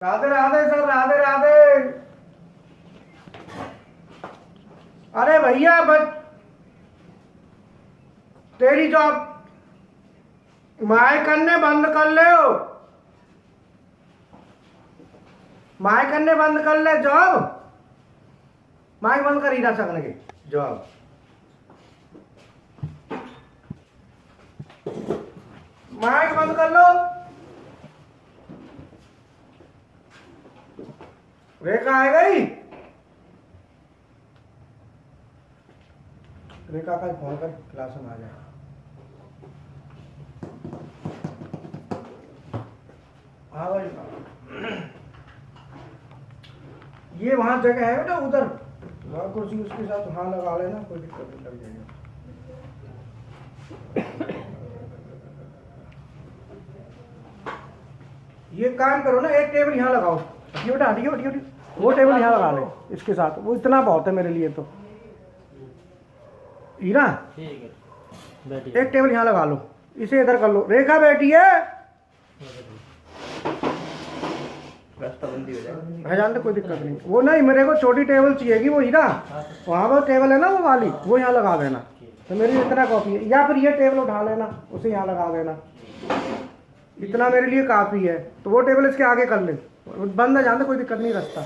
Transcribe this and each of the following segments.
Radhe Radhe sir, Radhe Radhe. अरे भैया बस तेरी जॉब माय करने बंद कर ले हो, माय करने बंद कर ले जॉब, माइक बंद कर ही रहा सकने के जॉब। माइक बंद कर लो। रेखा आ गई, रेखा का फोन कर क्लास में आ जाए। हाँ भाई, ये वहां जगह है बेटा, उधर वहां कुर्सी उसके साथ वहां लगा लेना, कोई दिक्कत नहीं, लग जाएगा। ये काम करो ना, एक टेबल यहाँ लगाओ, हटियो बेटा, हटियो हटियो हटियो, वो टेबल यहाँ लगा ले इसके साथ, वो इतना बहुत है मेरे लिए तो। हीरा ठीक है, एक टेबल यहाँ लगा लो, इसे इधर कर लो। रेखा बैठी है, रास्ता बंदी हो जाएगा। जान दे, कोई दिक्कत नहीं। वो नहीं, मेरे को छोटी टेबल चाहिएगी, वो हीरा वहाँ पर टेबल है ना वो वाली, वो यहाँ लगा देना। तो मेरी इतना कॉपी है, या फिर ये टेबल उठा लेना, उसे यहाँ लगा देना, इतना मेरे लिए काफ़ी है। तो वो टेबल इसके आगे कर ले, बंद है, जान दे, कोई दिक्कत नहीं, रास्ता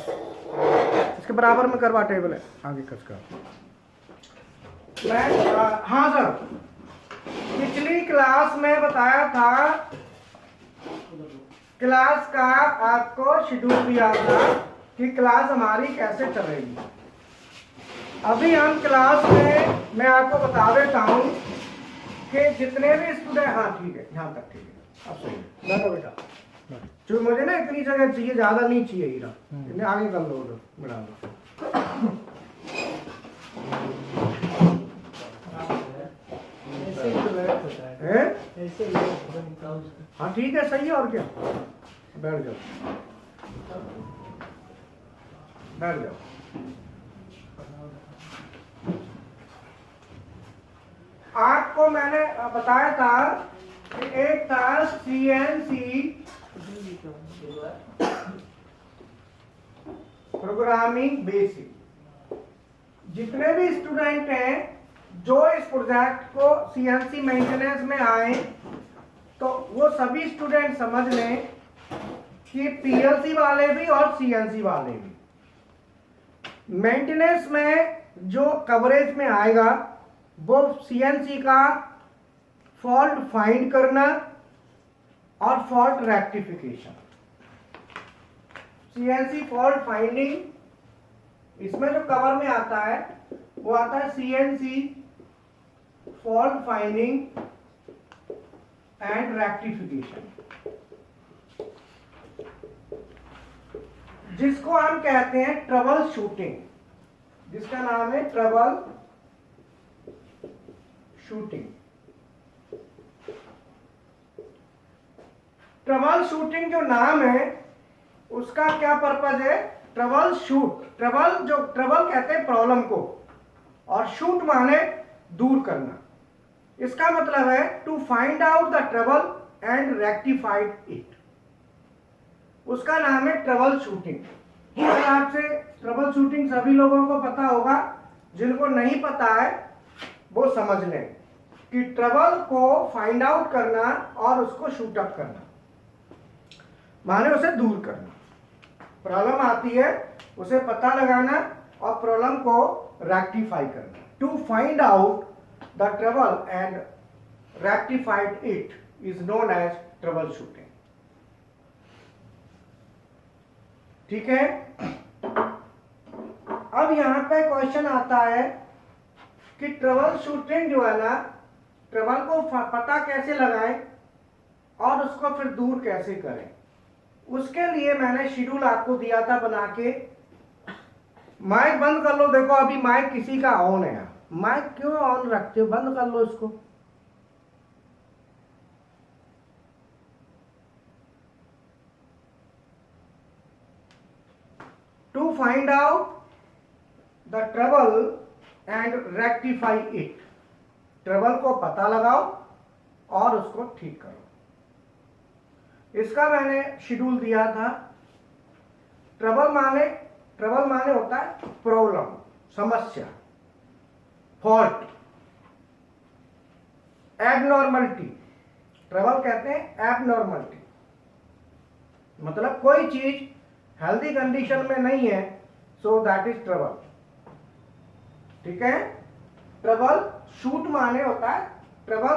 इसके बराबर में करवा, टेबल है आगे कस कर। हाँ सर, पिछली क्लास में बताया था, क्लास का आपको शेड्यूल दिया था कि क्लास हमारी कैसे चलेगी। अभी हम क्लास में मैं आपको बता देता हूँ कि जितने भी स्टूडेंट, हाँ ठीक है, यहाँ तक ठीक है, अब सही है, बैठो बेटा। जो मुझे ना इतनी जगह चाहिए, ज़्यादा नहीं चाहिए हीरा, इन्हें आगे कर लो, उधर बढ़ा लो। हाँ ठीक है, सही है, और क्या, बैठ जाओ, बैठ जाओ। आपको मैंने बताया था कि एक था CNC प्रोग्रामिंग बेसिक। जितने भी स्टूडेंट हैं जो इस प्रोजेक्ट को CNC मेंटेनेंस में आए, तो वो सभी स्टूडेंट समझ लें कि PLC वाले भी और CNC वाले भी मेंटेनेंस में जो कवरेज में आएगा वो CNC का फॉल्ट फाइंड करना और fault rectification. CNC fault finding, इसमें जो कवर में आता है वो आता है CNC fault finding and rectification, जिसको हम कहते हैं ट्रबल शूटिंग, जिसका नाम है ट्रबल शूटिंग। ट्रबल शूटिंग जो नाम है उसका क्या पर्पज है? ट्रबल शूट, ट्रबल जो ट्रबल कहते हैं प्रॉब्लम को, और शूट माने दूर करना। इसका मतलब है to find out the trouble and rectified it, उसका नाम है ट्रबल शूटिंग। अगर आपसे ट्रबल शूटिंग सभी लोगों को पता होगा, जिनको नहीं पता है वो समझ लें कि ट्रबल को फाइंड आउट करना और उसको शूट अप करना माने उसे दूर करना। प्रॉब्लम आती है उसे पता लगाना और प्रॉब्लम को रेक्टिफाई करना। To find out the trouble and rectified it is known as trouble shooting. ठीक है, अब यहां पे क्वेश्चन आता है कि ट्रबल शूटिंग जो है ना, ट्रबल को पता कैसे लगाएं और उसको फिर दूर कैसे करें। उसके लिए मैंने शेड्यूल आपको दिया था बना के। माइक बंद कर लो, देखो अभी माइक किसी का ऑन है, माइक क्यों ऑन रखते हो, बंद कर लो इसको। To find out the trouble and rectify it, trouble को पता लगाओ और उसको ठीक करो। इसका मैंने शेड्यूल दिया था ट्रबल माने होता है प्रॉब्लम, समस्या, फॉल्ट, एबनॉर्मलिटी। ट्रबल कहते हैं एबनॉर्मलिटी, मतलब कोई चीज हेल्दी कंडीशन में नहीं है, सो दैट इज ट्रबल। ठीक है। ट्रबल शूट माने होता है, ट्रबल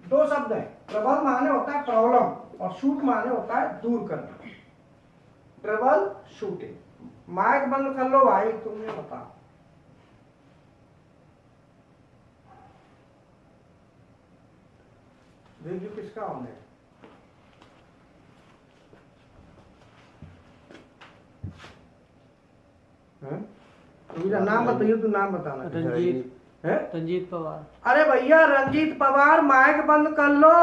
दो शब्द है, ट्रबल माने होता है प्रॉब्लम और शूट माने होता है दूर करना। Trouble shooting. माइक बंद कर लो भाई, तुमने बता। वीडियो किसका ऑन है? तू मेरा नाम बताइए, तू नाम बताना। रंजीत है रंजीत पवार। अरे भैया रंजीत पवार, माइक बंद कर लो।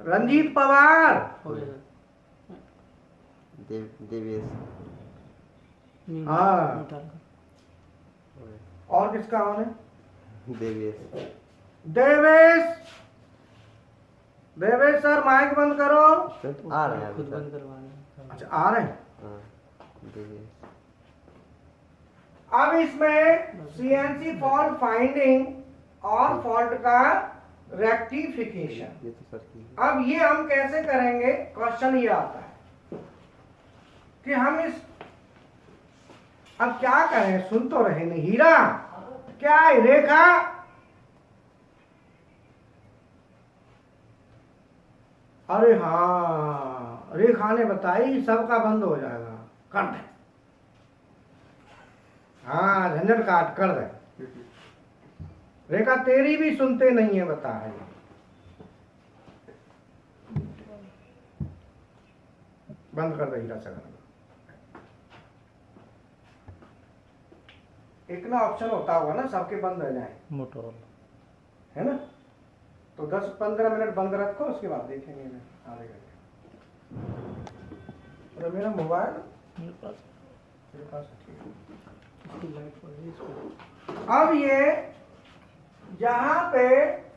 रंजीत पवार। हो गया सर। देवेश। हाँ। निकाल कर। और किसका ऑन है? देवेश। देवेश। देवेश सर माइक बंद करो। आ रहे हैं खुद अभी बंद तक। करवाना। अच्छा आ रहे हैं। हाँ, देवेश। अब इसमें सीएनसी फॉल्ट फाइंडिंग और फॉल्ट का रेक्टिफिकेशन। ये तो सर की है। अब ये हम कैसे करेंगे? क्वेश्चन ये आता है कि हम इस, अब क्या करें? सुन तो रहे नहीं। हीरा क्या है? रेखा अरे हाँ, रेखा ने बताई सबका बंद हो जाएगा, कर दे। हाँ झंझट काट कर दे। रेखा तेरी भी सुनते नहीं है, बता है। बंद कर दे हीरा सगन। एक ना ऑप्शन होता होगा ना सबके बंद हो जाए, मोटोरोला। है ना? तो 10-15 मिनट बंद रखो, उसके बाद देखेंगे ना आगे करके। अरे मेरा मोबाइल मेरे पास मेरे पास है, ठीक है। इसकी लाइट पड़ रही है इसको। अब ये जहां पे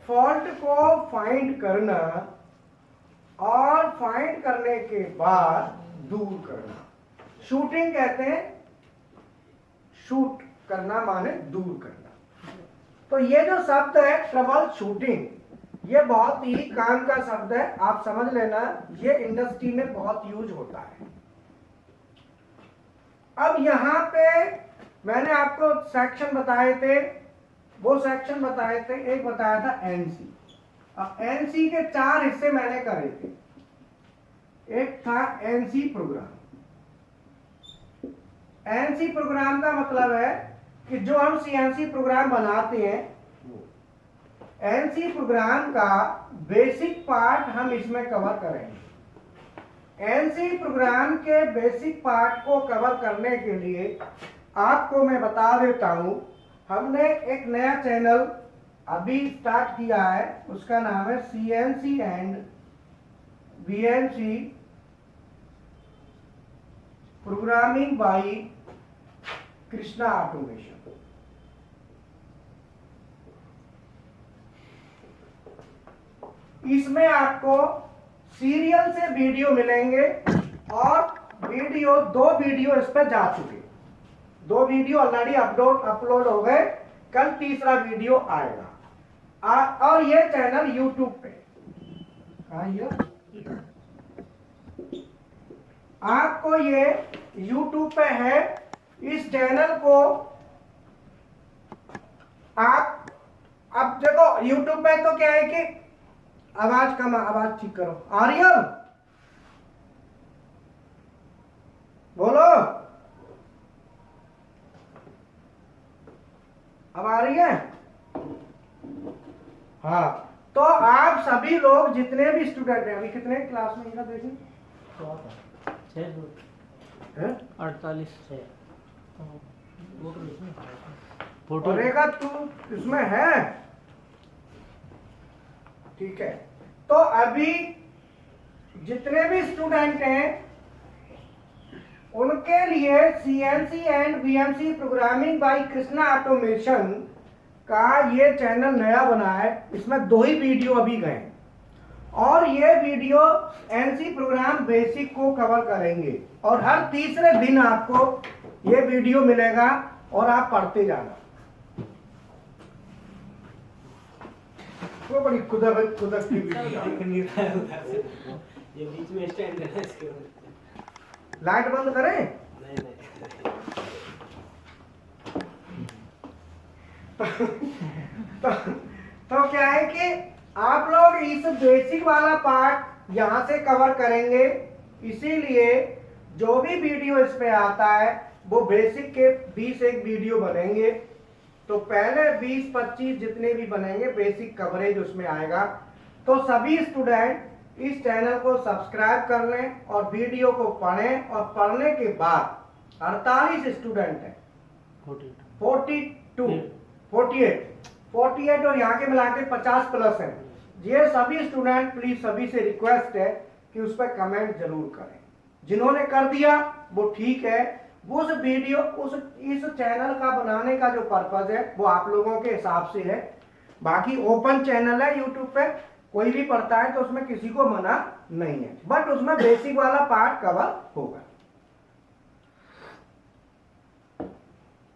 फॉल्ट को फाइंड करना और फाइंड करने के बाद दूर करना, शूटिंग कहते हैं। शूट करना माने दूर करना। तो ये जो शब्द है ट्रबल शूटिंग, ये बहुत ही काम का शब्द है, आप समझ लेना। ये इंडस्ट्री में बहुत यूज होता है। अब यहां पे मैंने आपको सेक्शन बताए थे, वो सेक्शन बताए थे, एक बताया था एनसी। अब एनसी के 4 हिस्से मैंने करे थे। एक था एनसी प्रोग्राम। एनसी प्रोग्राम का मतलब है कि जो हम सीएनसी प्रोग्राम बनाते हैं, एनसी प्रोग्राम का बेसिक पार्ट हम इसमें कवर करेंगे। एनसी प्रोग्राम के बेसिक पार्ट को कवर करने के लिए आपको मैं बता देता हूं, हमने एक नया चैनल अभी स्टार्ट किया है, उसका नाम है CNC and VNC programming by Krishna Automation. इसमें आपको सीरियल से वीडियो मिलेंगे और दो वीडियो इस पर जा चुके, 2 वीडियो ऑलरेडी अपलोड हो गए, कल तीसरा वीडियो आएगा। और ये चैनल यूट्यूब पे, आपको ये यूट्यूब पे है। इस चैनल को आप, अब देखो यूट्यूब पे तो क्या है कि आवाज कम, आवाज ठीक करो। आ रही है? बोलो, अब आ रही है? हाँ, तो आप सभी लोग जितने भी स्टूडेंट हैं, अभी कितने क्लास में इनका देखें? 48 और रेखा तू इसमें है? ठीक है। तो अभी जितने भी स्टूडेंट हैं उनके लिए CNC and VMC programming by Krishna Automation का ये चैनल नया बना है। इसमें 2 ही वीडियो अभी गए। और ये वीडियो एनसी प्रोग्राम बेसिक को कवर करेंगे और हर तीसरे दिन आपको ये वीडियो मिलेगा और आप पढ़ते जाना। वो बड़ी खुदक खुदक की वीडियो। दिख नहीं रहा है उधर से। ये बीच में स्टैंड है ना इसके ऊपर। लाइट बंद करें? नहीं नहीं। तो क्या है कि आप लोग इस बेसिक वाला पार्ट यहां से कवर करेंगे, इसीलिए जो भी वीडियो इस पे आता है वो बेसिक के 20 एक वीडियो बनेंगे। तो पहले 20-25 जितने भी बनेंगे बेसिक कवरेज उसमें आएगा। तो सभी स्टूडेंट इस चैनल को सब्सक्राइब कर लें और वीडियो को पढ़ें, और पढ़ने के बाद 48 स्टूडेंट हैं, 48 और यहाँ के मिला के 50 प्लस हैं। ये सभी स्टूडेंट प्लीज सभी से रिक्वेस्ट है कि उस पर कमेंट जरूर करें। जिन्होंने कर दिया वो ठीक है, वो उस वीडियो इस चैनल का बनाने का जो पर्पज है वो आप लोगों के हिसाब से है। बाकी ओपन चैनल है यूट्यूब पे, कोई भी पढ़ता है तो उसमें किसी को मना नहीं है, बट उसमें बेसिक वाला पार्ट कवर होगा।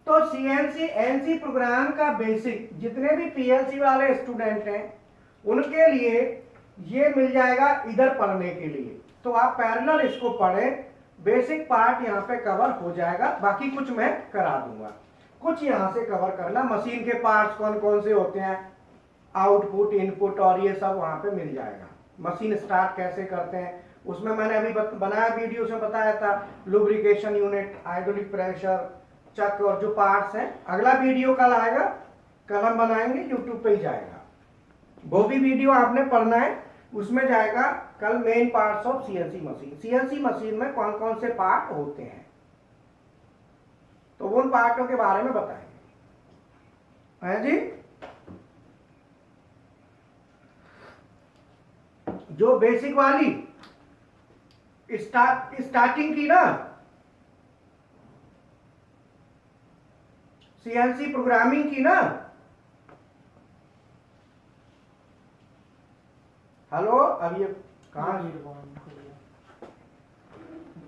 तो सीएनसी एनसी प्रोग्राम का बेसिक जितने भी पीएलसी वाले स्टूडेंट हैं उनके लिए ये मिल जाएगा इधर पढ़ने के लिए। तो आप पैरेलल इसको पढ़ें, बेसिक पार्ट यहाँ पे कवर हो जाएगा, बाकी कुछ मैं करा दूंगा। कुछ यहाँ से कवर करना, मशीन के पार्ट्स कौन कौन से होते हैं, आउटपुट इनपुट और ये सब वहाँ पे मिल जाएगा। मशीन स्टार्ट कैसे करते हैं उसमें मैंने अभी बनाया वीडियो से बताया था, लुब्रिकेशन यूनिट, हाइड्रोलिक प्रेशर, चक और जो पार्ट्स हैं। अगला वीडियो कल आएगा, कल हम बनाएंगे, यूट्यूब पे ही जाएगा। वो भी वीडियो आपने पढ़ना है, उसमें जाएगा कल main parts of CNC machine. CNC machine में कौन कौन से पार्ट होते हैं तो वो उन पार्टों के बारे में बताएंगे। है जी, जो बेसिक वाली स्टार्टिंग की ना सीएनसी प्रोग्रामिंग की ना, हेलो अब ये कहाँ,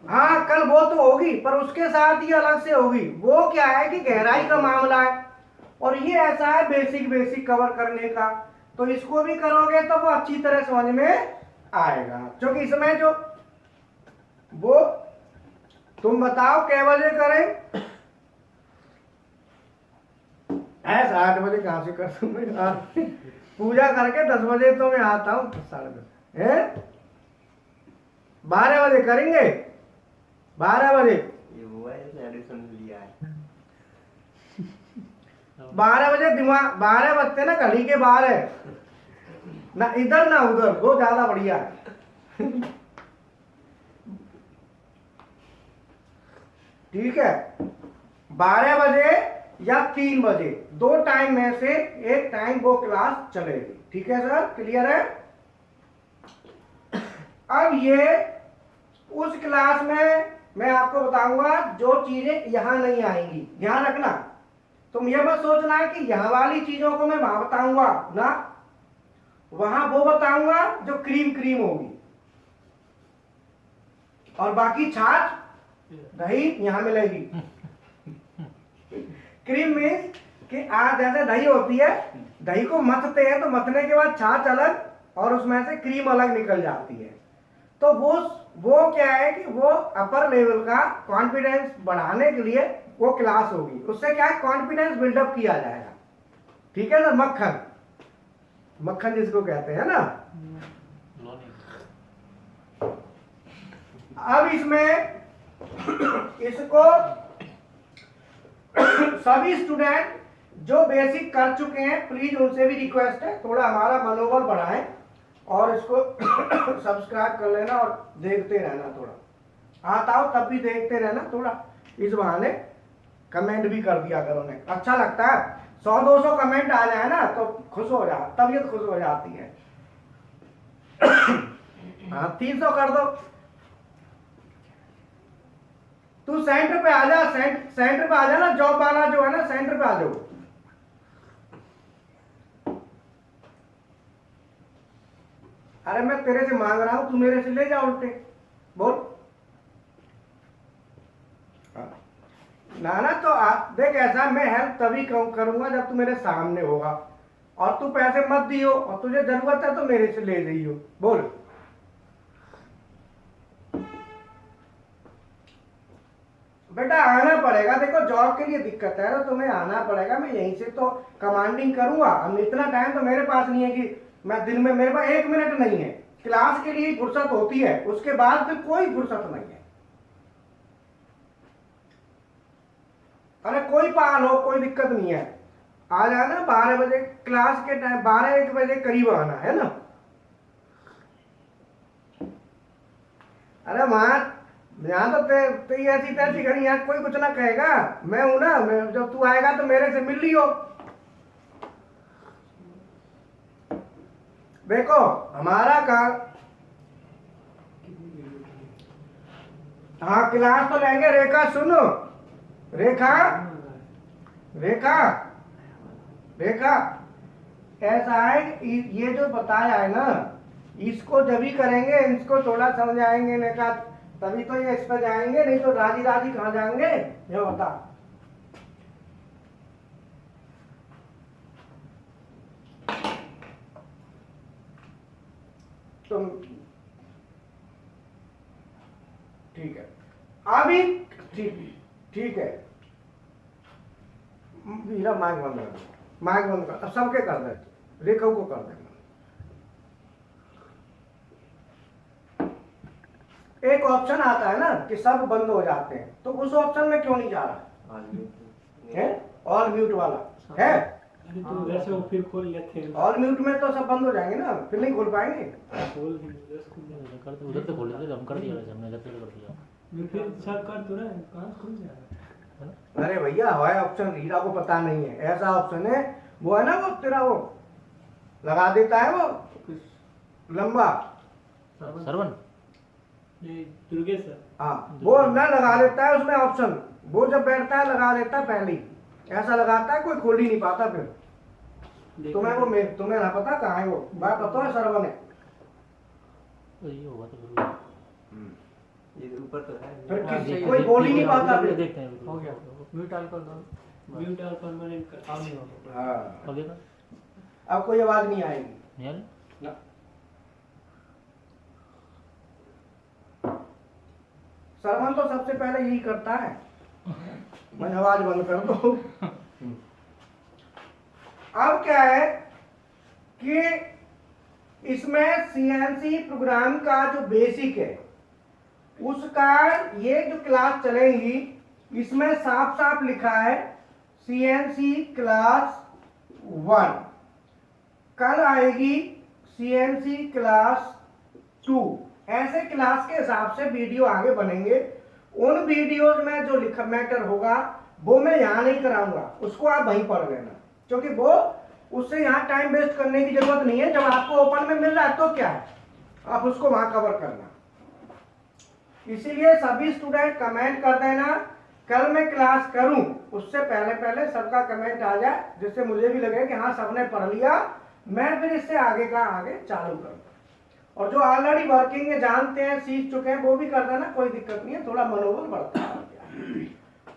हाँ कल वो तो होगी पर उसके साथ ही अलग से होगी। वो क्या है कि गहराई का मामला है और ये ऐसा है बेसिक बेसिक कवर करने का, तो इसको भी करोगे तो वो अच्छी तरह समझ में आएगा। क्योंकि इसमें जो वो तुम बताओ कै बजे करें, ऐसा 8 बजे कहाँ से कर दूंगा, पूजा करके 10 बजे तो मैं आता हूँ, 10:30 है, 12 बजे करेंगे, 12 बजे ये हुआ है जैसे एडिशन लिया है। 12 बजे दिमाग 12 बजते ना, घड़ी के 12 ना इधर ना उधर, वो ज्यादा बढ़िया है। ठीक है, 12 बजे या 3 बजे, दो टाइम में से एक टाइम वो क्लास चलेगी। ठीक है सर, क्लियर है? अब ये उस क्लास में मैं आपको बताऊंगा जो चीजें यहां नहीं आएंगी, ध्यान रखना। तुम ये मत सोचना कि यहां वाली चीजों को मैं वहां बताऊंगा ना, वहां वो बताऊंगा जो क्रीम क्रीम होगी, और बाकी छाछ दही यहां मिलेगी। क्रीम मीन्स कि आज जैसे दही होती है, दही को मथते हैं तो मथने के बाद छाछ अलग और उसमें से क्रीम अलग निकल जाती है। तो वो क्या है कि वो अपर लेवल का कॉन्फिडेंस बढ़ाने के लिए वो क्लास होगी, उससे क्या है कॉन्फिडेंस बिल्डअप किया जाएगा। ठीक है ना, मक्खन मक्खन जिसको कहते हैं ना। अब इसमें इसको सभी स्टूडेंट जो बेसिक कर चुके हैं प्लीज उनसे भी रिक्वेस्ट है थोड़ा हमारा मनोबल बढ़ाएं और इसको सब्सक्राइब कर लेना और देखते रहना, थोड़ा आता हो तब भी देखते रहना, थोड़ा इस बहाने कमेंट भी कर दिया करो, ने अच्छा लगता है। 100-200 कमेंट आ जाए ना तो खुश हो जा, तबीयत खुश हो जाती है। हाँ 300 कर दो। तू सेंटर पे आ जा, सेंटर पे आ जा ना, जॉब वाला जो है ना सेंटर पे आ जाओ। अरे मैं तेरे से मांग रहा हूं, तू मेरे से ले जा उल्टे। बोल। हाँ। ना ना तो आप देख, ऐसा मैं हेल्प तभी करूंगा जब तू मेरे सामने होगा, और तू पैसे मत दियो, और तुझे जरूरत है तो मेरे से ले जाइयो। बोल। बेटा आना पड़ेगा, देखो जॉब के लिए दिक्कत है तो तुम्हें आना पड़ेगा। मैं यहीं से तो कमांडिंग करूंगा। अब इतना टाइम तो मेरे पास नहीं है कि मैं दिन में, मेरे पास 1 मिनट नहीं है। क्लास के लिए ही फुर्सत होती है, उसके बाद फिर कोई फुर्सत नहीं है। अरे कोई पाल हो, कोई दिक्कत नहीं है। आ जाना 12 बजे क्लास के टाइम, 12-1 बजे करीब आना है ना। अरे वहां यहाँ तो तेरी ऐसी तैसी करी, यहाँ कोई कुछ ना कहेगा। मैं हूं ना, मैं जब तू आएगा तो मेरे से मिल लियो। देखो हमारा काम, हाँ क्लास तो लेंगे। रेखा सुनो, रेखा रेखा रेखा, ऐसा है ये जो बताया है ना, इसको जब भी करेंगे, इसको थोड़ा समझाएंगे रेखा, तभी तो ये इस पर जाएंगे, नहीं तो राजी राजी कहाँ जाएंगे ये बता। तुम ठीक है अभी, ठीक है। मेरा माइक बंद कर, माइक बंद कर। अब सबके कर दे, रेखा को कर देना। एक ऑप्शन आता है ना कि सब बंद हो जाते हैं, तो उस ऑप्शन में क्यों नहीं जा रहा है? ऑल म्यूट वाला है। अरे तो उधर से वो फिर खोल लेते हैं। ऑल म्यूट में तो सब बंद हो जाएंगे ना, फिर नहीं खोल पाएंगे। खोल ही उधर से खोल कर दो, उधर से खोल लेते, हम कर दिया वैसे, हमने इधर से कर दिया। फिर सब कर तो रहा है, कहाँ खुल जाएगा। अरे भैया है ऑप्शन, हीरा को पता नहीं है, ऐसा ऑप्शन है। वो है ना, वो तेरा वो लगा देता है वो लंबा सरवन, नहीं दुर्गेश सर। हाँ वो ना लगा देता है उसमें ऑप्शन, वो जब बैठता है लगा देता है पहले ही, ऐसा लगाता है कोई खोल ही नहीं पाता। फिर तुम्हें वो तुम्हें ना पता कहाँ है वो, बात पता है सरवन है। ये होगा तो जरूर। ये ऊपर तो है। फिर हाँ, किसी देखते- कोई बोल ही नहीं देखते- पाता फिर। देखते हैं। हो गया, म्यूट ऑल कर दो, म्यूट ऑल परमानेंट कर। ऑन नहीं होगा। हाँ हो गया ना? अब कोई आवाज नहीं आएगी नहीं आ रही? ना। सरवन तो सबसे पहले यही करता है, मैं आवाज बंद कर दो। अब क्या है कि इसमें सीएनसी प्रोग्राम का जो बेसिक है उसका, ये जो क्लास चलेंगी इसमें साफ साफ लिखा है सीएनसी क्लास 1, कल आएगी सीएनसी क्लास 2। ऐसे क्लास के हिसाब से वीडियो आगे बनेंगे। उन वीडियोज में जो लिखा मैटर होगा वो मैं यहाँ नहीं कराऊंगा, उसको आप वहीं पढ़ लेना, क्योंकि वो उससे यहाँ टाइम वेस्ट करने की जरूरत नहीं है। जब आपको ओपन में मिल रहा है तो क्या है, आप उसको वहां कवर करना। इसीलिए सभी स्टूडेंट कमेंट कर देना, कल मैं क्लास करूं उससे पहले पहले सबका कमेंट आ जाए, जिससे मुझे भी लगे कि हाँ सबने पढ़ लिया, मैं फिर इससे आगे का आगे चालू करूँ। और जो ऑलरेडी वर्किंग है, जानते हैं, सीख चुके हैं, वो भी कर देना, कोई दिक्कत नहीं है, थोड़ा मनोबल बढ़ता है।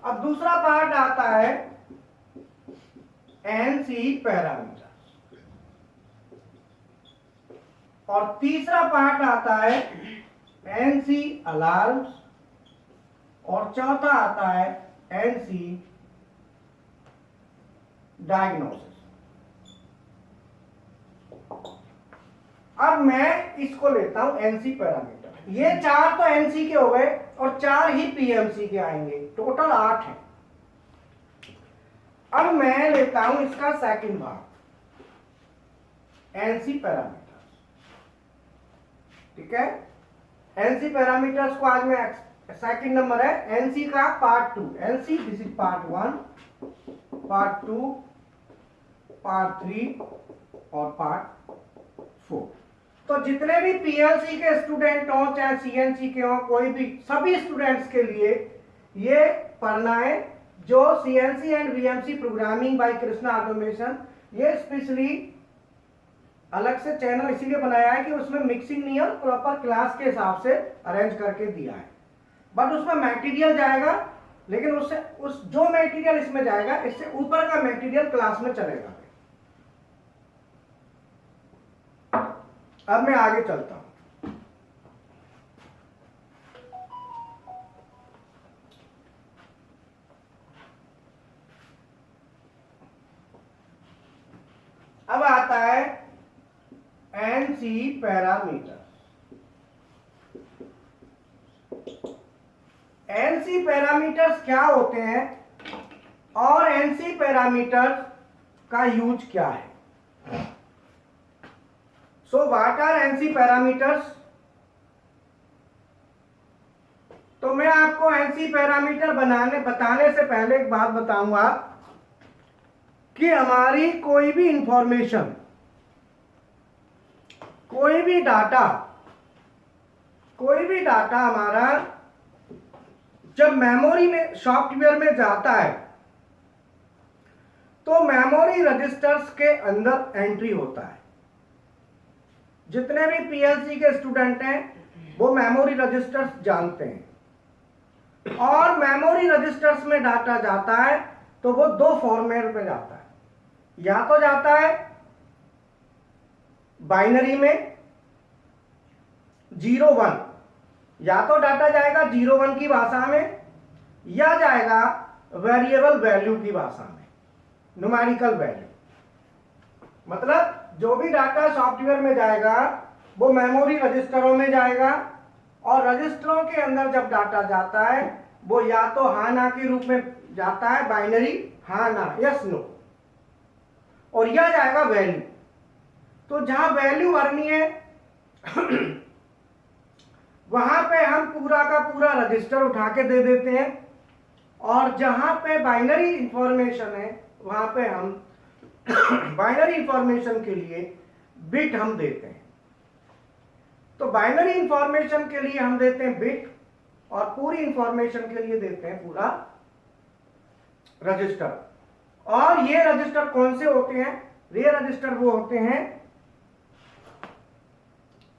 अब दूसरा पार्ट आता है एनसी पैरामीटर, और तीसरा पार्ट आता है एनसी अलार्म्स, और चौथा आता है एनसी डायग्नोसिस। अब मैं इसको लेता हूं एनसी पैरामीटर। ये 4 तो एनसी के हो गए और 4 ही पीएमसी के आएंगे, टोटल 8 है। अब मैं लेता हूं इसका सेकंड भाग, एनसी पैरामीटर्स। ठीक है, एनसी पैरामीटर्स को आज मैं, सेकंड नंबर है एनसी का part 2। NC this is part 1, part 2, part 3 और पार्ट 4। तो जितने भी पीएलसी के स्टूडेंट हो, चाहे सीएनसी के हो, कोई भी, सभी स्टूडेंट्स के लिए ये पढ़ना है। जो CNC and VMC programming by Krishna Automation, ये स्पेशली अलग से चैनल इसीलिए बनाया है कि उसमें मिक्सिंग नहीं है, प्रॉपर क्लास के हिसाब से अरेंज करके दिया है। बट उसमें मटेरियल जाएगा, लेकिन उससे उस जो मटेरियल इसमें जाएगा इससे ऊपर का मटेरियल क्लास में चलेगा। अब मैं आगे चलता हूं। अब आता है एनसी पैरामीटर। एनसी पैरामीटर्स क्या होते हैं और एनसी पैरामीटर्स का यूज क्या है? So what are NC parameters? तो मैं आपको एनसी पैरामीटर बताने से पहले एक बात बताऊंगा कि हमारी कोई भी इंफॉर्मेशन, कोई भी डाटा हमारा जब मेमोरी में, सॉफ्टवेयर में जाता है तो मेमोरी रजिस्टर्स के अंदर एंट्री होता है। जितने भी पीएलसी के स्टूडेंट हैं वो मेमोरी रजिस्टर्स जानते हैं। और मेमोरी रजिस्टर्स में डाटा जाता है तो वो दो फॉर्मेट में जाता है। या तो जाता है बाइनरी में 0-1, या तो डाटा जाएगा 0-1 की भाषा में, या जाएगा वेरिएबल वैल्यू की भाषा में, न्यूमेरिकल वैल्यू। मतलब जो भी डाटा सॉफ्टवेयर में जाएगा वो मेमोरी रजिस्टरों में जाएगा, और रजिस्टरों के अंदर जब डाटा जाता है वो या तो हाँ ना के रूप में जाता है, बाइनरी हाँ ना, यस नो, और यह जाएगा वैल्यू। तो जहां वैल्यू भरनी है वहां पे हम पूरा का पूरा रजिस्टर उठा के दे देते हैं, और जहां पे बाइनरी इंफॉर्मेशन है वहां पे हम बाइनरी इंफॉर्मेशन के लिए बिट हम देते हैं। तो बाइनरी इंफॉर्मेशन के लिए हम देते हैं बिट, और पूरी इंफॉर्मेशन के लिए देते हैं पूरा रजिस्टर। और ये रजिस्टर कौन से होते हैं? ये रजिस्टर वो होते हैं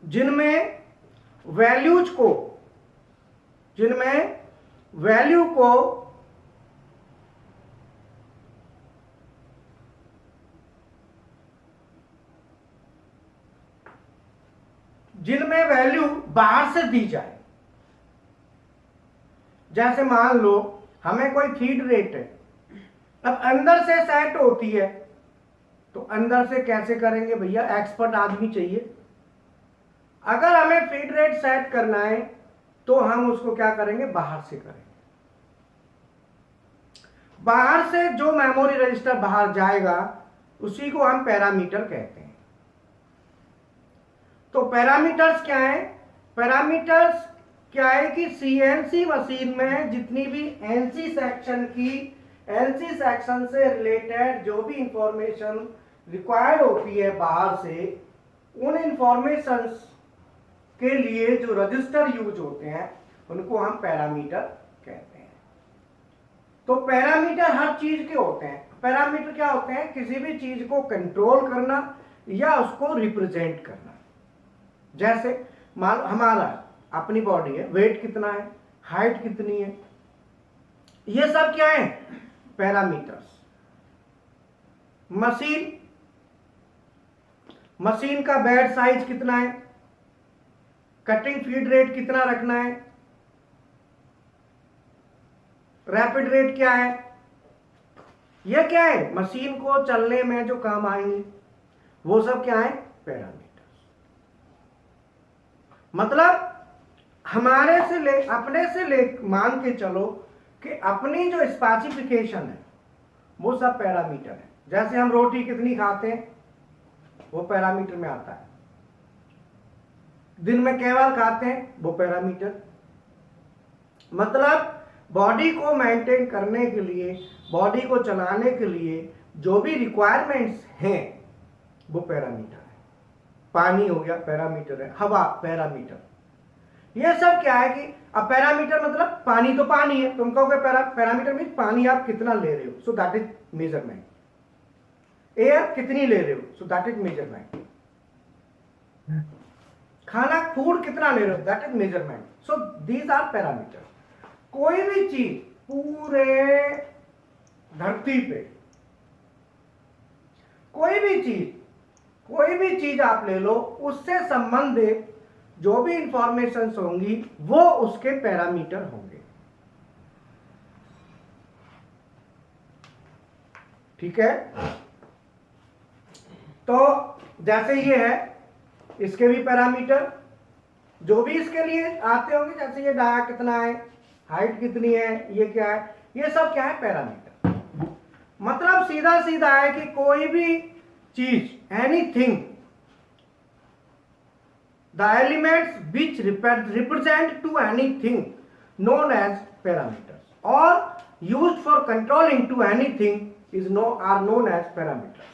जिनमें वैल्यू बाहर से दी जाए। जैसे मान लो हमें कोई फीड रेट है, अब अंदर से सेट होती है, तो अंदर से कैसे करेंगे भैया? एक्सपर्ट आदमी चाहिए। अगर हमें फीड रेट सेट करना है तो हम उसको क्या करेंगे? बाहर से करेंगे। बाहर से जो मेमोरी रजिस्टर बाहर जाएगा उसी को हम पैरामीटर कहते हैं। तो पैरामीटर्स क्या है? पैरामीटर्स क्या है कि सीएनसी मशीन में जितनी भी एनसी सेक्शन से रिलेटेड जो भी इंफॉर्मेशन रिक्वायर्ड होती है बाहर से, उन इंफॉर्मेशंस के लिए जो रजिस्टर यूज होते हैं उनको हम पैरामीटर कहते हैं। तो पैरामीटर हर चीज के होते हैं। पैरामीटर क्या होते हैं? किसी भी चीज को कंट्रोल करना या उसको रिप्रेजेंट करना। जैसे मान हमारा अपनी बॉडी है, वेट कितना है, हाइट कितनी है, ये सब क्या है? पैरामीटर्स। मशीन का बेड साइज कितना है, कटिंग फीड रेट कितना रखना है, रैपिड रेट क्या है, ये क्या है? मशीन को चलने में जो काम आएंगे वो सब क्या है? पैरामीटर्स। मतलब हमारे से अपने से मान के चलो कि अपनी जो स्पेसिफिकेशन है वो सब पैरामीटर है। जैसे हम रोटी कितनी खाते हैं वो पैरामीटर में आता है, दिन में कै बार खाते हैं वो पैरामीटर। मतलब बॉडी को मेंटेन करने के लिए, बॉडी को चलाने के लिए जो भी रिक्वायरमेंट्स हैं वो पैरामीटर है। पानी हो गया पैरामीटर है, हवा पैरामीटर। ये सब क्या है कि अब पैरामीटर मतलब पानी तो पानी है, तुम कहोगे पैरामीटर मीन पानी आप कितना ले रहे हो, so that is measurement. Air कितनी ले रहे हो, सो दैट इज मेजरमेंट। खाना फूड कितना ले रहे हो, that is measurement. So these are parameter. कोई भी चीज पूरे धरती पे कोई भी चीज आप ले लो, उससे संबंधित जो भी इंफॉर्मेशन होंगी वो उसके पैरामीटर होंगे. ठीक है. तो जैसे ये है, इसके भी पैरामीटर जो भी इसके लिए आते होंगे, जैसे ये डाया कितना है, हाइट कितनी है, ये क्या है, ये सब क्या है, पैरामीटर. मतलब सीधा सीधा है कि कोई भी चीज, anything, the elements which represent to anything known as parameters और used for controlling to anything are known as parameters.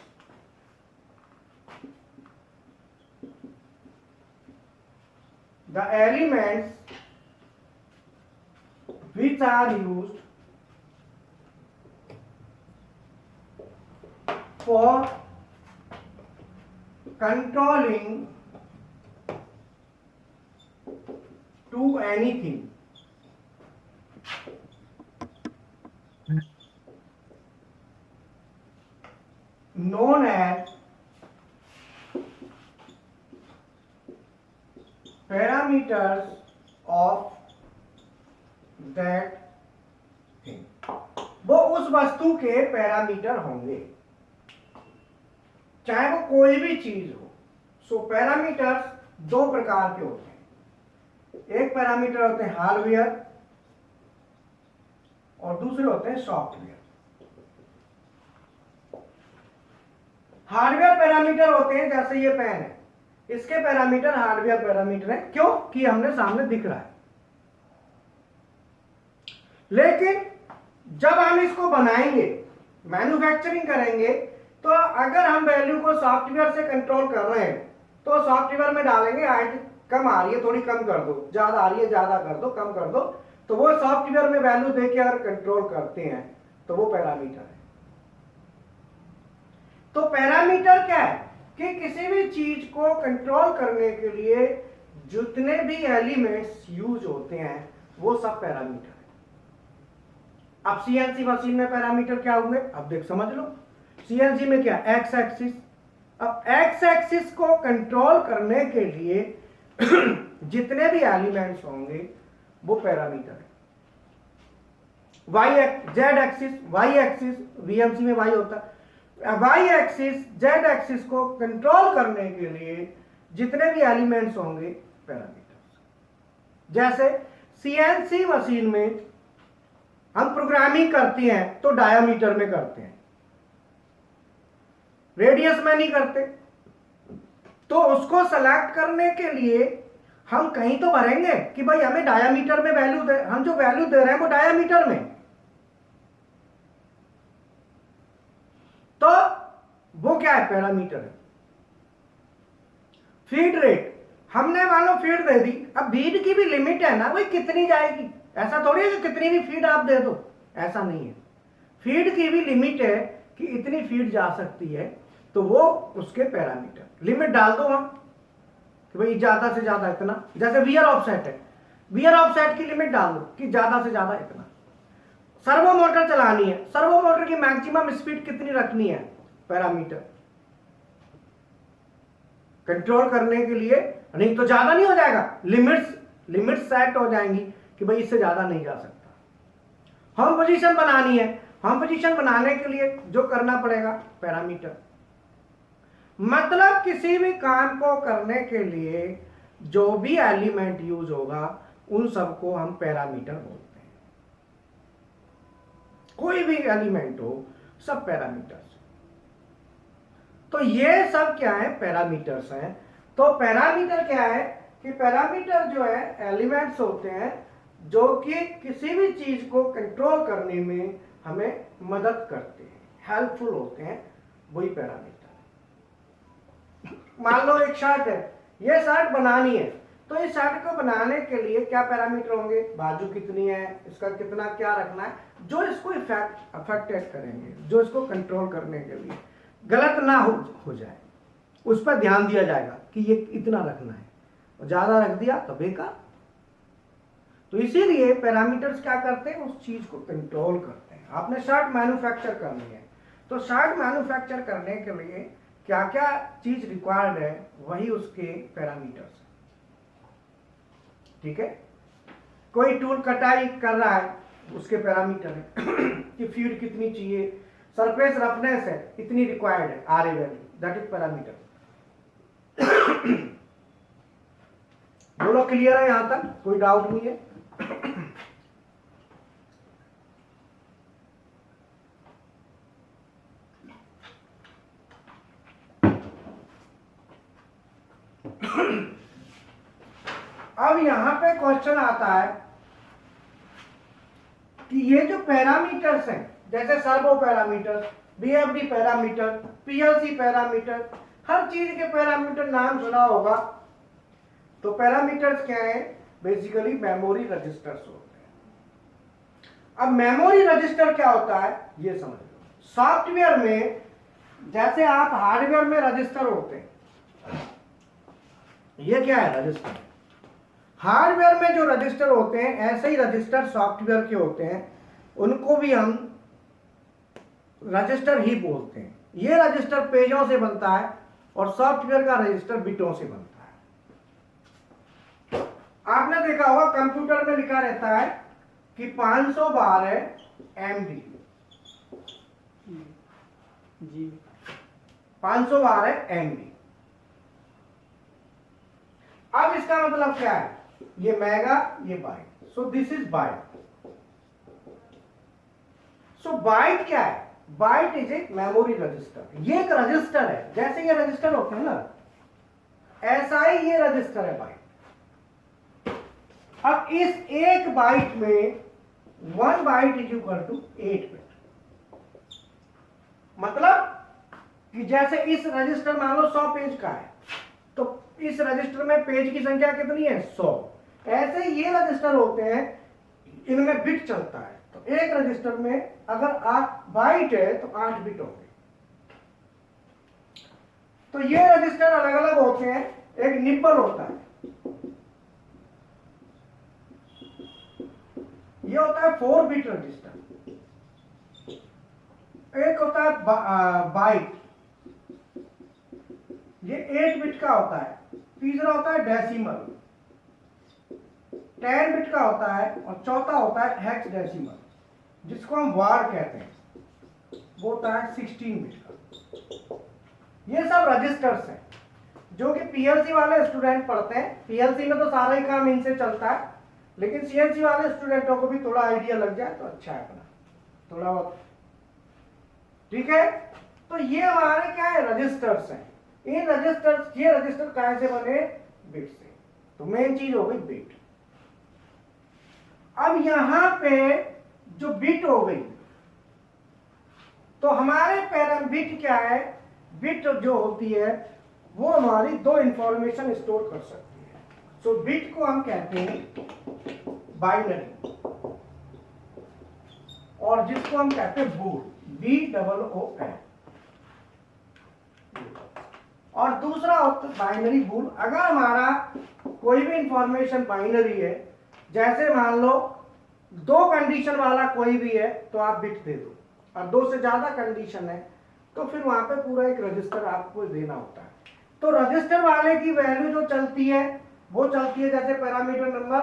The elements which are used for controlling to anything known as parameters of that thing. वो उस वस्तु के parameter होंगे, चाहे वो कोई भी चीज हो. सो पैरामीटर्स दो प्रकार के होते हैं. एक पैरामीटर होते हैं हार्डवेयर और दूसरे होते हैं सॉफ्टवेयर. हार्डवेयर पैरामीटर होते हैं, जैसे ये पेन है, इसके पैरामीटर हार्डवेयर पैरामीटर है. क्यों? कि हमने सामने दिख रहा है. लेकिन जब हम इसको बनाएंगे, मैन्युफैक्चरिंग करेंगे, तो अगर हम वैल्यू को सॉफ्टवेयर से कंट्रोल कर रहे हैं तो सॉफ्टवेयर में डालेंगे हाइट कम आ रही है, थोड़ी कम कर दो, ज्यादा आ रही है, ज्यादा कर दो, कम कर दो. तो वो सॉफ्टवेयर में वैल्यू देके अगर कंट्रोल करते हैं तो वो पैरामीटर है. तो पैरामीटर क्या है कि किसी भी चीज को कंट्रोल करने के लिए जितने भी एलिमेंट्स यूज होते हैं वो सब पैरामीटर है. अब सीएनसी मशीन में पैरामीटर क्या हुए, अब देख समझ लो. सीएनसी में क्या, एक्स एक्सिस. अब एक्स एक्सिस को कंट्रोल करने के लिए जितने भी एलिमेंट्स होंगे वो पैरामीटर है. Y Z axis, Y axis, VMC में वाई होता है. वाई एक्सिस, जेड एक्सिस को कंट्रोल करने के लिए जितने भी एलिमेंट्स होंगे पैरामीटर्स. जैसे सीएनसी मशीन में हम प्रोग्रामिंग करते हैं तो डायामीटर में करते हैं, रेडियस में नहीं करते. तो उसको सेलेक्ट करने के लिए हम कहीं तो भरेंगे कि भाई हमें डायामीटर में वैल्यू दे. हम जो वैल्यू दे रहे हैं वो डायामीटर में, तो वो क्या है, पैरामीटर है. फीड रेट, हमने मान लो फीड दे दी. अब फीड की भी लिमिट है ना, भाई कितनी जाएगी. ऐसा थोड़ी है कि कितनी भी फीड आप दे दो, ऐसा नहीं है. फीड की भी लिमिट है कि इतनी फीड जा सकती है, तो वो उसके पैरामीटर, लिमिट डाल दो हम कि भाई ज्यादा से ज्यादा इतना. जैसे वियर ऑफसेट है, वियर ऑफसेट की लिमिट डाल दो कि ज्यादा से ज्यादा इतना. सर्वो मोटर चलानी है, सर्वो मोटर की मैक्सिमम स्पीड कितनी रखनी है, पैरामीटर. कंट्रोल करने के लिए, नहीं तो ज्यादा नहीं हो जाएगा, लिमिट्स सेट हो जाएंगी कि भाई इससे ज्यादा नहीं जा सकता. हम पोजीशन बनानी है, हम पोजीशन बनाने के लिए जो करना पड़ेगा पैरामीटर. मतलब किसी भी काम को करने के लिए जो भी एलिमेंट यूज होगा उन सबको हम पैरामीटर बोलते हैं. कोई भी एलिमेंट हो, सब पैरामीटर्स. तो ये सब क्या है, पैरामीटर्स हैं. तो पैरामीटर क्या है कि पैरामीटर जो है एलिमेंट्स होते हैं जो कि किसी भी चीज को कंट्रोल करने में हमें मदद करते हैं, हेल्पफुल होते हैं, वही पैरामीटर. मान लो एक शर्ट है, ये शर्ट बनानी है, तो इस शर्ट को बनाने के लिए क्या पैरामीटर होंगे, बाजू कितनी है, इसका कितना क्या रखना है, जो इसको अफेक्टेड करेंगे, जो इसको कंट्रोल करने के लिए गलत ना हो जाए, उस पर ध्यान दिया जाएगा. कि ये इतना रखना है, और ज़्यादा रख दिया तो बेकार। तो इसीलिए पैरामीटर्स क्या करते हैं, उस चीज़ को कंट्रोल करते हैं। आपने शर्ट मैन्युफैक्चर करनी है, तो शर्ट मैन्युफैक्चर करने के लिए क्या क्या चीज़ रिक्वायर्ड है, वही उसके पैरामीटर्स हैं। ठीक है, कोई टूल कटाई कर रहा है, उसके पैरामीटर है कि फीड कितनी चाहिए, सरफेस रफनेस है इतनी रिक्वायर्ड है, R A value, that is parameter. बोलो क्लियर है यहां तक, कोई डाउट नहीं है? अब यहां पे क्वेश्चन आता है कि ये जो पैरामीटर्स हैं, जैसे servo parameter, BFD parameter, PLC parameter, हर चीज के पैरामीटर नाम सुना होगा। तो पैरामीटर्स क्या है, बेसिकली मेमोरी रजिस्टर्स होते हैं। अब मेमोरी रजिस्टर क्या होता है ये समझ लो। सॉफ्टवेयर में जैसे आप हार्डवेयर में रजिस्टर होते हैं, ये क्या है रजिस्टर, हार्डवेयर में जो रजिस्टर होते हैं ऐसे ही रजिस्टर सॉफ्टवेयर के होते हैं, उनको भी हम रजिस्टर ही बोलते हैं। ये रजिस्टर पेजों से बनता है और सॉफ्टवेयर का रजिस्टर बिटों से बनता है। आपने देखा होगा कंप्यूटर में लिखा रहता है कि 512 MB, जी 512 MB। अब इसका मतलब क्या है, ये मेगा, ये byte, so this is byte. So byte क्या है, बाइट इज एक मेमोरी रजिस्टर। ये एक रजिस्टर है, जैसे ये रजिस्टर होते हैं ना, ऐसा ही ये रजिस्टर है बाइट। अब इस एक बाइट में 1 byte is equal to 8 bit. मतलब कि जैसे इस रजिस्टर मान लो 100 पेज का है, तो इस रजिस्टर में पेज की संख्या कितनी है, 100। ऐसे ये रजिस्टर होते हैं, इनमें बिट चलता है। तो एक रजिस्टर में अगर 8 बाइट है तो 8 बिट होंगे। तो ये रजिस्टर अलग अलग होते हैं। एक निब्बल होता है, ये होता है 4 बिट रजिस्टर। एक होता है बाइट, ये 8 बिट का होता है। तीसरा होता है डेसिमल, 10 बिट का होता है। और चौथा होता है हेक्साडेसिमल, जिसको हम वार्ड कहते हैं, वो होता है 16 बिट का। ये सब रजिस्टर्स हैं जो कि पीएलसी वाले स्टूडेंट पढ़ते हैं। पीएलसी में तो सारा ही काम इनसे चलता है, लेकिन सीएनसी वाले स्टूडेंटों को भी थोड़ा आइडिया लग जाए तो अच्छा है, अपना थोड़ा बहुत। ठीक है, तो ये हमारे क्या है, रजिस्टर्स हैं। इन रजिस्टर्स, ये रजिस्टर कैसे बने, बिट से। तो मेन चीज हो गई बिट। अब यहां पे जो बिट हो गई, तो हमारे पैरा बिट क्या है, बिट जो होती है वो हमारी 2 इंफॉर्मेशन स्टोर कर सकती है। सो बिट को हम कहते हैं बाइनरी, और जिसको हम कहते हैं बूल, BOOL। और दूसरा होता है बाइनरी बूल। अगर हमारा कोई भी इंफॉर्मेशन बाइनरी है, जैसे मान लो 2 कंडीशन वाला कोई भी है तो आप बिट दे दो, और 2 से ज्यादा कंडीशन है तो फिर वहां पे पूरा एक रजिस्टर आपको देना होता है। तो रजिस्टर वाले की वैल्यू जो चलती है वो चलती है, जैसे पैरामीटर नंबर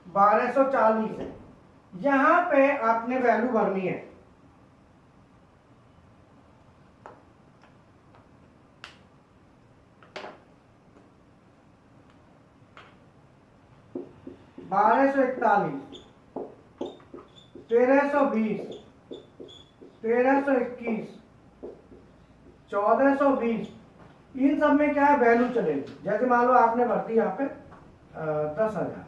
1240 है, यहां पे आपने वैल्यू भरनी है। बारह सौ 41, 1320, 1321, 1420, इन सब में क्या है, वैल्यू चलेगी। जैसे मान लो आपने भर दी यहाँ पे 10,000,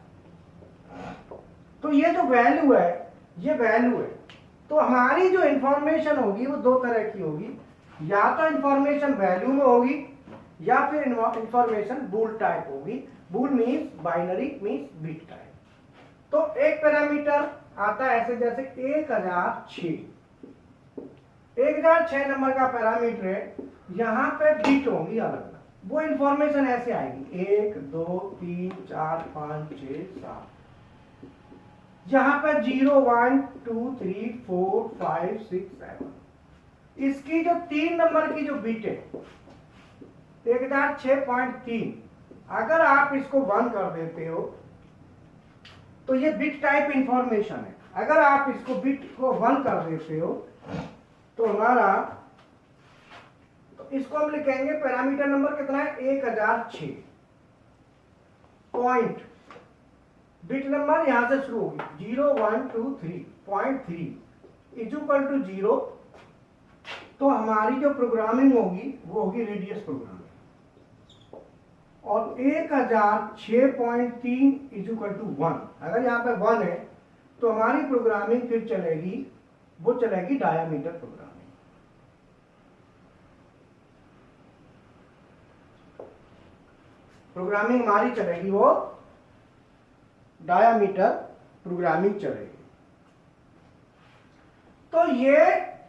तो ये जो वैल्यू है, ये वैल्यू है। तो हमारी जो इंफॉर्मेशन होगी वो 2 तरह की होगी, या तो इंफॉर्मेशन वैल्यू में होगी, या फिर इंफॉर्मेशन बूल टाइप होगी। Bool means binary, means bit type. तो एक पैरामीटर आता है ऐसे, जैसे 1006 नंबर का पैरामीटर है, यहाँ पे बिट होंगी अलग अलग, वो इंफॉर्मेशन ऐसे आएगी 1 2 3 4 5 6 7, यहाँ पे 0 1 2 3 4 5 6 7, इसकी जो 3 नंबर की जो बिट है 1006.3, अगर आप इसको 1 कर देते हो तो ये बिट टाइप इंफॉर्मेशन है। अगर आप इसको बिट को 1 कर देते हो तो हमारा, तो इसको हम लिखेंगे पैरामीटर नंबर कितना है 1006 पॉइंट, बिट नंबर यहां से शुरू होगी 0 1 2 3.3 इज इक्वल टू 0, तो हमारी जो प्रोग्रामिंग होगी वो होगी रेडियस प्रोग्रामिंग, और 1006.3 इज इक्वल टू 1, अगर यहाँ पे 1 है तो हमारी प्रोग्रामिंग फिर चलेगी, वो चलेगी डायामीटर प्रोग्रामिंग। प्रोग्रामिंग हमारी चलेगी वो डायामीटर प्रोग्रामिंग चलेगी। तो ये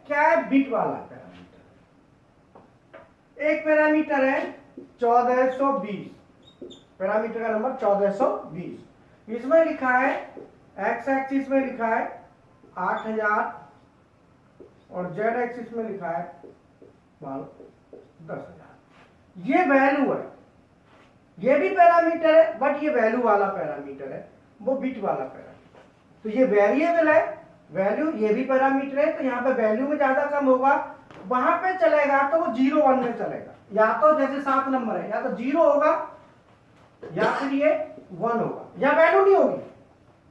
क्या है, बिट वाला पैरामीटर। एक पैरामीटर है 1420, पैरामीटर का नंबर 1420, इसमें लिखा है एक्स एक्सिस में लिखा है 8000 और जेड एक्सिस में लिखा है 10,000। ये वैल्यू है, ये भी पैरामीटर है बट ये वैल्यू वाला पैरामीटर है, वो बिट वाला पैरामीटर। तो ये वेरिएबल है, वैल्यू, ये भी पैरामीटर है, तो यहाँ पे वैल्यू में ज्यादा कम होगा, वहां पे चलेगा तो वो 0 1 में चलेगा, या तो जैसे 7 नंबर है या तो 0 होगा या फिर ये 1 होगा, या वैल्यू नहीं होगी,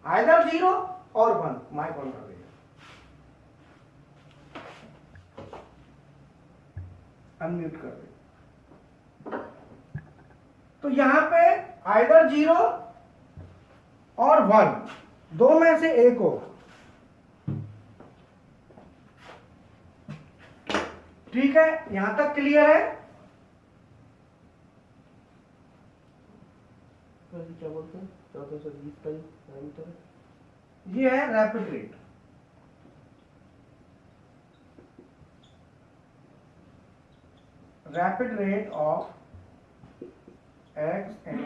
आइदर 0 और 1। माइक ऑन कर देगा, अनम्यूट कर देगा। तो यहां पे आइदर 0 और 1, दो में से एक होगा। ठीक है, यहां तक क्लियर है? क्या बोलते हैं 1420 का पैरामीटर है? ये है rapid rate. Rapid rate of x and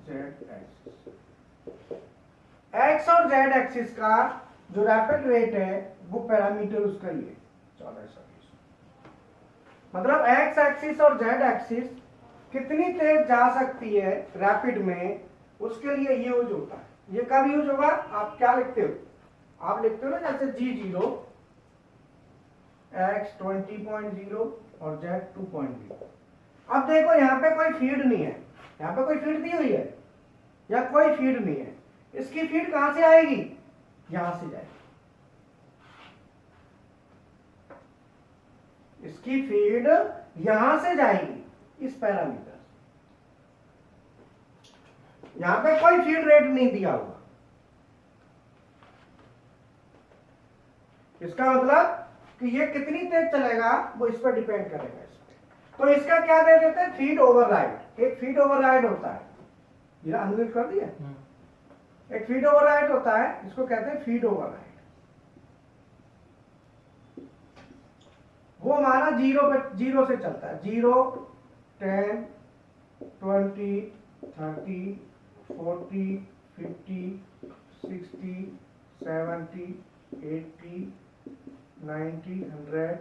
Z axis. X और जेड एक्सिस का जो रैपिड रेट है वो पैरामीटर उसका ही है 1420। मतलब एक्स एक्सिस और जेड एक्सिस कितनी तेज जा सकती है रैपिड में, उसके लिए ये यूज होता है। ये कब यूज होगा, आप क्या लिखते हो, आप लिखते हो ना जैसे G0 x 20.0 और Z 2.0। अब देखो यहाँ पे कोई फीड नहीं है, यहाँ पे कोई फीड दी हुई है या कोई फीड नहीं है, इसकी फीड कहां से आएगी, यहां से जाएगी, इसकी फीड यहां से जाएगी इस पैरामीटर। यहां पे कोई फीड रेट नहीं दिया हुआ, इसका मतलब कि ये कितनी तेज चलेगा वो इस पर डिपेंड करेगा। इस पे तो इसका क्या दे देते हैं, फीड ओवरराइड। एक फीड ओवरराइड होता है, ये अनम्यूट कर दिया, एक फीड ओवरराइड होता है, इसको कहते हैं फीड ओवरराइड। वो हमारा 0 से चलता है, 0 10 20 30 40 50 60 70 80 90 100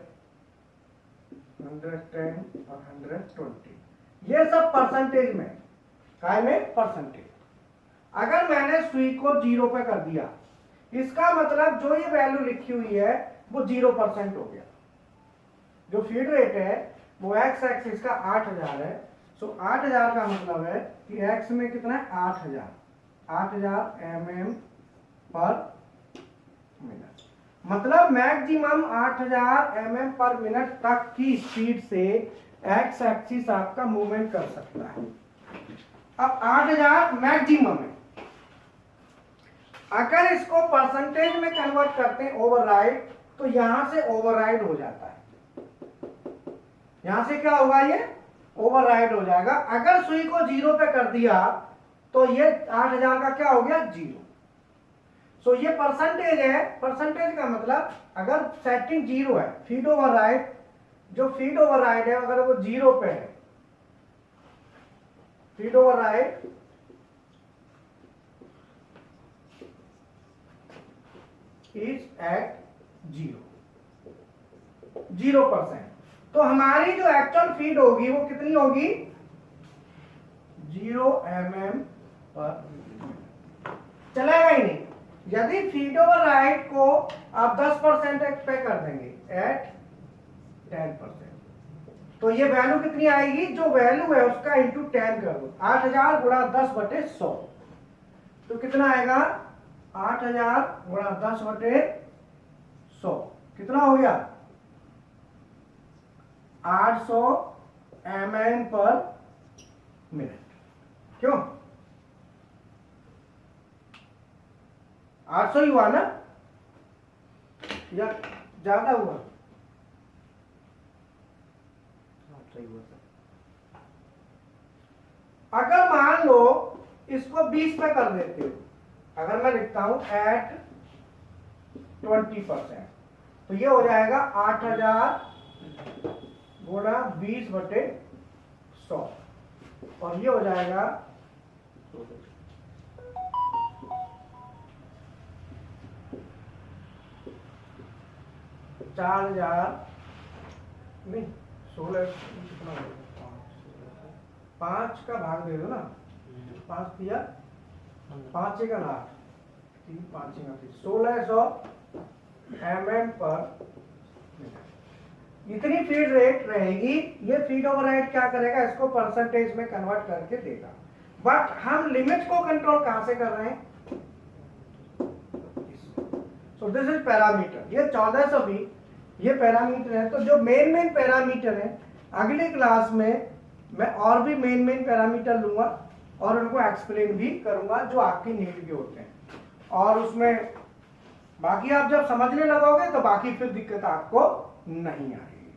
110 और 120। ये सब परसेंटेज में, काय में, परसेंटेज। अगर मैंने सुई को 0 पे कर दिया, इसका मतलब जो ये वैल्यू लिखी हुई है वो 0% हो गया। जो फीड रेट है वो एक्स एक्सिस का 8000 है, सो 8000 का मतलब है कि एक्स में कितना है 8000 mm पर मिनट, मतलब मैक्सिमम 8000 mm पर मिनट तक की स्पीड से एक्स एक्सिस आपका मूवमेंट कर सकता है। अब 8000 मैक्सिमम है, अगर इसको परसेंटेज में कन्वर्ट करते हैं ओवरराइड, तो यहां से ओवरराइड हो जाता है, यहां से क्या होगा, ये ओवरराइड हो जाएगा। अगर सुई को 0 पे कर दिया तो ये 8000 का क्या हो गया, 0। सो ये परसेंटेज है, परसेंटेज का मतलब अगर सेटिंग 0 है, फीड ओवरराइड जो फीड ओवरराइड है अगर वो 0 पे है, फीड ओवरराइड इज एट 0%, तो हमारी जो एक्चुअल फीड होगी वो कितनी होगी? 0 mm पर चलेगा ही नहीं। यदि फीड ओवरराइड को आप 10% पे कर देंगे एट 10%, तो ये वैल्यू कितनी आएगी? जो वैल्यू है उसका इंटू 10 कर दो, 8000 गुणा 10/100, तो कितना आएगा? 8000 गुणा 10/100 कितना हो गया? 800 mm पर मिनट। क्यों? 800 ही हुआ ना, या ज्यादा हुआ? सही हुआ सर। अगर मान लो इसको 20 पे कर देते हो, अगर मैं लिखता हूं एट 20%, तो ये हो जाएगा 8000 गुणा 20/100, और ये हो जाएगा 4000 नहीं 16 कितना हो गया? 5 का भाग दे दो ना, 5 दिया 5 का 8, 3 5 का 1600 mm पर मिनट। इतनी फीड रेट रहेगी। ये फीड ओवरराइड क्या करेगा? इसको परसेंटेज में कन्वर्ट करके देगा। बट हम लिमिट को कंट्रोल कहां से कर रहे हैं? सो दिस इज पैरामीटर। ये 1420 ये पैरामीटर है। तो जो मेन पैरामीटर है, अगली क्लास में मैं और भी मेन पैरामीटर लूंगा और उनको एक्सप्लेन भी करूंगा जो आपकी नीड के होते हैं, और उसमें बाकी आप जब समझने लगोगे तो बाकी फिर दिक्कत आपको नहीं आएगी।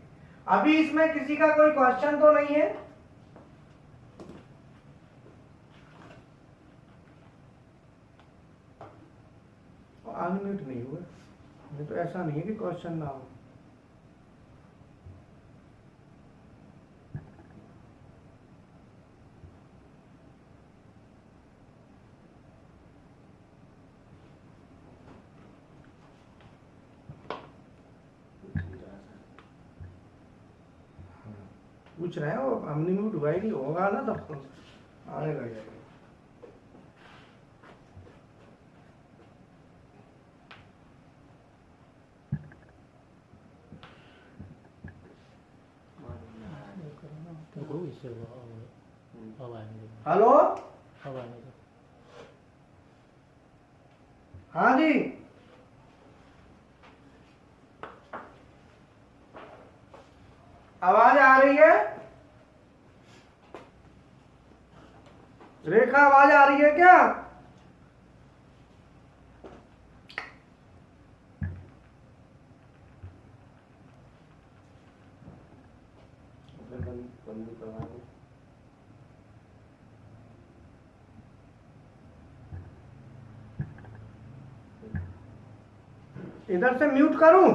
अभी इसमें किसी का कोई क्वेश्चन तो नहीं है? अनम्यूट नहीं हुआ, नहीं तो ऐसा नहीं है कि क्वेश्चन ना हो। पूछ रहे हो, अनम्यूट हुआ ही नहीं होगा ना तब तो आने लग जाएगा। रुको, इससे अब आएंगे, हेलो, अब आएंगे। हाँ जी, आवाज आ रही है? रेखा आवाज आ रही है क्या? बंद करवा दो। इधर से म्यूट करूं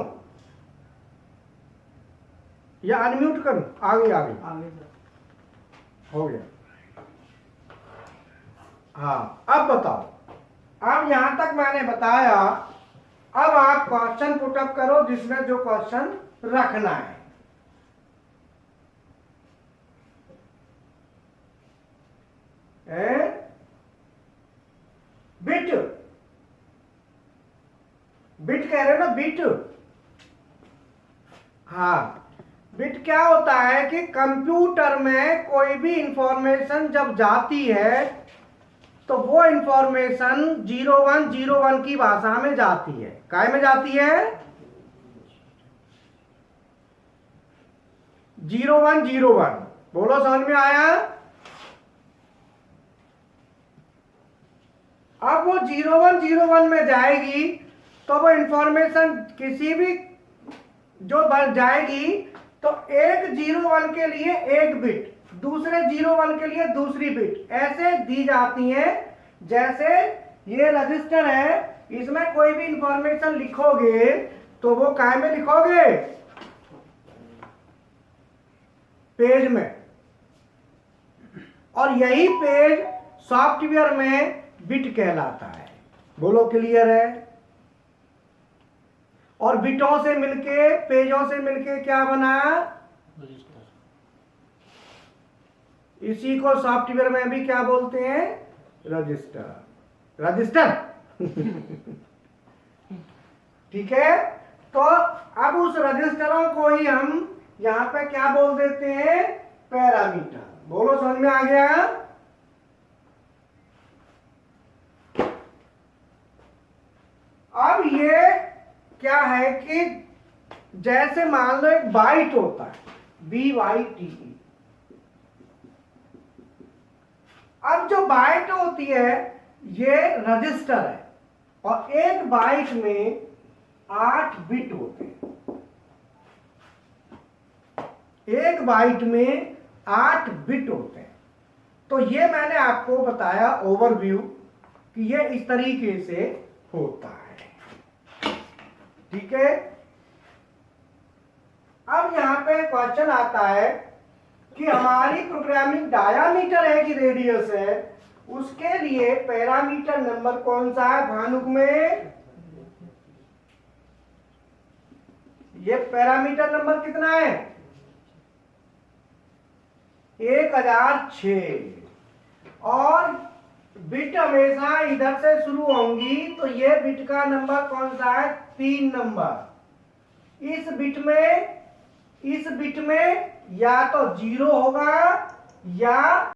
या अनम्यूट करूं? आगे आगे आगे सर। हो गया। हाँ, अब बताओ। अब यहां तक मैंने बताया, अब आप क्वेश्चन पुटअप करो जिसमें जो क्वेश्चन रखना है। बिट बिट कह रहे हो ना, बिट? हाँ, बिट क्या होता है कि कंप्यूटर में कोई भी इंफॉर्मेशन जब जाती है तो वो इंफॉर्मेशन 0101 की भाषा में जाती है। काय में जाती है? 0101। बोलो, समझ में आया? अब वो 0101 में जाएगी तो वो इंफॉर्मेशन किसी भी जो बन जाएगी तो एक 01 के लिए एक बिट, दूसरे 01 के लिए दूसरी बिट ऐसे दी जाती हैं। जैसे ये रजिस्टर है, इसमें कोई भी इंफॉर्मेशन लिखोगे तो वो काय में लिखोगे? पेज में, और यही पेज सॉफ्टवेयर में बिट कहलाता है। बोलो क्लियर है? और बिटों से मिलके, पेजों से मिलके क्या बना? रजिस्टर। इसी को सॉफ्टवेयर में भी क्या बोलते हैं? रजिस्टर। रजिस्टर ठीक है। तो अब उस रजिस्टरों को ही हम यहां पे क्या बोल देते हैं? पैरामीटर। बोलो समझ में आ गया? अब ये क्या है कि जैसे मान लो एक बाइट होता है, BYTE। अब जो बाइट होती है ये रजिस्टर है, और एक बाइट में 8 बिट होते हैं। एक बाइट में 8 बिट होते हैं। तो ये मैंने आपको बताया ओवरव्यू कि ये इस तरीके से होता है। ठीक है। अब यहां पे क्वेश्चन आता है कि हमारी प्रोग्रामिंग डायामीटर है कि रेडियस है, उसके लिए पैरामीटर नंबर कौन सा है भानुक में? ये पैरामीटर नंबर कितना है? 1006। और बिट हमेशा इधर से शुरू होंगी, तो ये बिट का नंबर कौन सा है? 3 नंबर। इस बिट में या तो 0 होगा या